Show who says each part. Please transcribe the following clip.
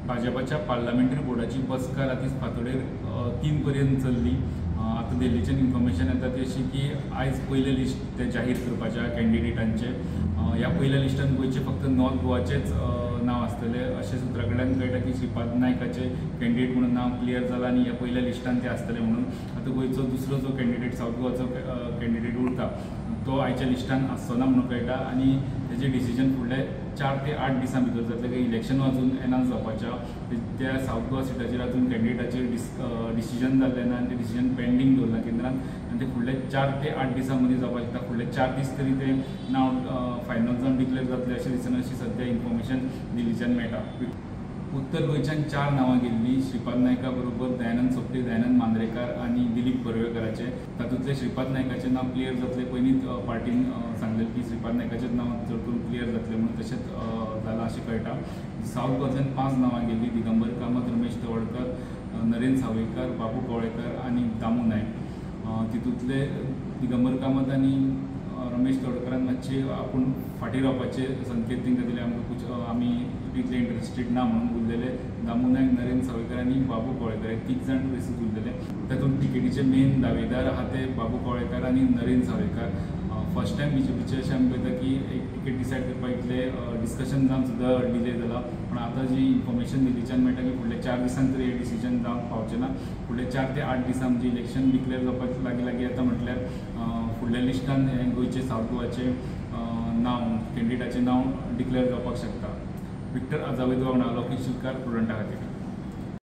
Speaker 1: भाजपाच्या पार्लमेंटरी बोर्डाची बसका रातीच फांतोडेर 3 पर्यंत चल्ली। आता दिल्लीच्यान इन्फॉर्मेशन येता ती अशी की आयज पयले लिस्ट ते जाहीर करपाच्या कॅन्डिडेटांचे। ह्या पयल्या लिस्टान गोंयचे फक्त नॉर्थ गोवाचेच नाव आसतले अशें सुत्रा कडल्यान कळटा की श्रीपाद नायकाचे कॅन्डिडेट म्हणून नाव क्लियर जाला आनी ह्या पयल्या लिस्टान ते आसतले म्हणून। आता गोंयचो दुसरो जो कॅन्डिडेट साऊथ गोवाचो कॅन्डिडेट उरता तो आयच्या लिस्टान आसचो ना म्हणून कळटा आनी तेजें डिसिजन फुडले 4 ते 8 दिसां भितर जातलें की इलेक्शन अजून एनाउन्स जावपाच्या त्या साऊथ गोवा सिटाचेर अजून कॅन्डिडेटाचेर डिसिजन जाल्लें ना आनी तें डिसिजन पेंडींग दवरलां केंद्रान आनी ते फुडले 4 ते 8 दिसां मदीं जावपाक शकता। फुडले 4 दीस तरी ते नांव फायनल जावन डिक्लेअर जातलें अशें दिसना अशी सद्या इन्फॉर्मेशन दिल्लीच्यान मेळटा। उत्तर गोंयच्यान 4 नांवां गेल्ली श्रीपाद नायका बरोबर दयानंद सोपटे, दयानंद मांद्रेकार आनी दिलीप बर्वेकाराचे। तातूंतले श्रीपाद नायकाचें नांव क्लियर जातलें। पयलींच पार्टीन सांगलेलें की श्रीपाद नायकाचें नांव चड करून क्लियर जातलें म्हणून तशेंच जालां अशें कळटा। साऊथ गोवांतल्यान 5 नांवां गेल्लीं दिगंबर कामत, रमेश तवडकर, नरेंद्र सावयकर, बाबू कवळेकर आनी दामू नायक। तितूंतले दिगंबर कामत आनी रमेश तवडकरान मातशे आपूण फाटीं रावपाचे संकेत तांकां दिले। आमी तितले इंट्रस्टेड ना म्हणून उरलेले दामू नायक, नरेंद्र सावयकर आनी बाबू कवळेकर हे 3 जाण रेसीत उरलेले। तातूंत टिकेटीचे मेन दावेदार आहा ते बाबू कवळेकर आनी नरेंद्र सावयकर। फर्स्ट टायम बीजेपीचे अशें आमी पळयता की एक टिकेट डिसायड करपाक इतले डिस्कशन जावन सुद्दां डिले जाला। पूण आतां जी इन्फॉर्मेशन दिल्लीच्यान मेळटा की फुडल्या 4 दिसांक तरी हे डिसिजन जावंक पावचें ना। फुडल्या 4 ते 8 दिसां म्हणजे इलेक्शन डिक्लेअर जावपाक लागीं येता म्हटल्यार फुडल्या लिस्टान गोंयचे साऊथ गोवाचे नांव कॅन्डिडेटाचें नांव डिक्लेअर जावपाक शकता। विक्टर आजावेद वांगडा लोकेश शिलकार, प्रुडंटा खातीर।